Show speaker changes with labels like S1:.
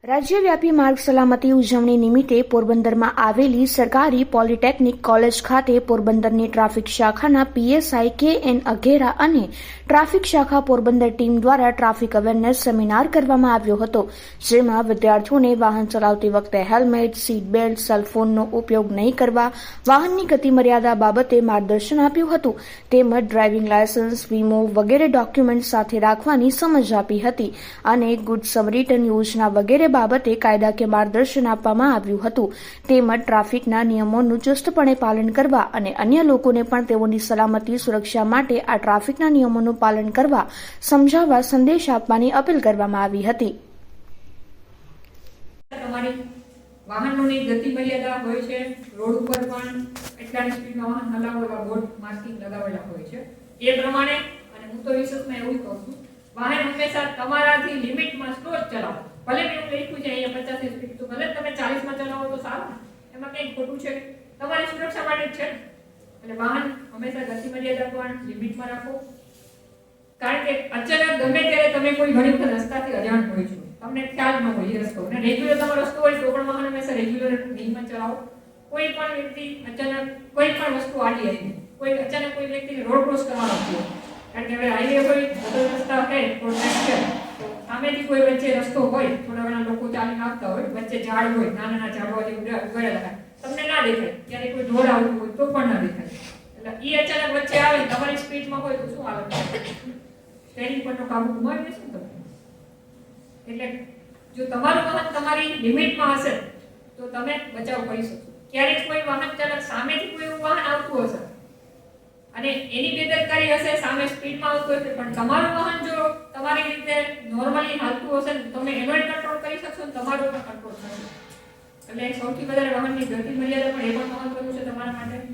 S1: રાજ્યવ્યાપી માર્ગ સલામતી ઉજવણી નિમિત્તે પોરબંદરમાં આવેલી સરકારી પોલિટેકનિક કોલેજ ખાતે પોરબંદરની ટ્રાફિક શાખાના પીએસઆઈ કે.એન. અઘેરા અને ટ્રાફિક શાખા પોરબંદર ટીમ દ્વારા ટ્રાફિક અવેરનેસ સેમિનાર કરવામાં આવ્યો હતો, જેમાં વિદ્યાર્થીઓને વાહન ચલાવતી વખતે હેલ્મેટ, સીટ બેલ્ટ, સેલફોનનો ઉપયોગ નહીં કરવા, વાહનની ગતિ મર્યાદા બાબતે માર્ગદર્શન આપ્યું હતું, તેમજ ડ્રાઇવિંગ લાયસન્સ, વીમો વગેરે ડોક્યુમેન્ટ સાથે રાખવાની સમજ આપી હતી અને ગુડ સમરીટન યોજના વગેરે બાબતે કાયદાકીય માર્ગદર્શન આપવામાં આવ્યું હતું, તેમજ ટ્રાફિકના નિયમોનું ચુસ્તપણે પાલન કરવા અને અન્ય લોકોને પણ તેઓની સલામતી સુરક્ષા માટે આ ટ્રાફિકના નિયમોનું પાલન કરવા સમજાવવા સંદેશ આપવાની અપીલ કરવામાં આવી હતી.
S2: વાહનોની ગતિ મર્યાદા હોય છે, રોડ ઉપર પણ એટલાની સ્પીડમાં વાહન હલાવવા બોર્ડ માર્કિંગ લગાવેલા હોય છે એ પ્રમાણે. અને હું તો વિશેષમાં એવું કહું છું, વાહન હંમેશા તમારાથી લિમિટમાં સ્લો જ ચલાવો. ભલે મેં એવું લખ્યું છે અહીંયા 50 સ્પીડ, તો ભલે તમે 40 માં ચલાવો તો સારું, એમાં કંઈ ખોટું છે? તમારી સુરક્ષા માટે જ છે. એટલે વાહન હંમેશા ગતિ મર્યાદા પણ લિમિટમાં રાખો, કારણ કે અચાનક ગમે ત્યારે તમે કોઈ ઘણી વખત રસ્તાથી અજાણ હોય છો, તમને ખ્યાલ ન હોય એ રસ્તો, અને રેગ્યુલર તમારો રસ્તો હોય તો પણ વાહન હંમેશા રેગ્યુલર નિયમમાં ચલાવો. કોઈ પણ વ્યક્તિ અચાનક કોઈ પણ વસ્તુ આડી આવી, કોઈ અચાનક કોઈ વ્યક્તિને રોડ ક્રોસ કરવાનો હોય, કારણ કે હવે હાઈવે હોય, બધો રસ્તા હોય, રોડ છે, તો સામેથી કોઈ વચ્ચે રસ્તો હોય, થોડા ઘણા લોકો ચાલીને આવતા હોય, વચ્ચે ઝાડ હોય, નાના નાના ઝાડવા જે ઉગાડેલા હોય, તમને ના દેખાય, ત્યારે કોઈ ઢોર આવતું હોય તો પણ ના દેખાય. એટલે એ અચાનક વચ્ચે આવે, તમારી સ્પીડમાં હોય તો શું હાલત થાય? સ્ટેરિંગ પરનો કાબુ ગુમાવી દેશો તમે. એટલે જો તમારું વાહન તમારી લિમિટમાં હશે તો તમે બચાવ કરી શકશો. ક્યારેક કોઈ વાહન ચાલક સામેથી કોઈ એવું વાહન આવતું હશે અને એની બેદરકારી હશે, સામે સ્પીડમાં આવતું હશે, પણ તમારું વાહન જો તમારી રીતે નોર્મલી હાલતું હશે ને, તમે એનો કંટ્રોલ કરી શકશો ને તમારો પણ કંટ્રોલ થશે. એટલે સૌથી વધારે વાહનની ગતિ મર્યાદા પણ એ પણ મહત્વનું છે તમારા માટે.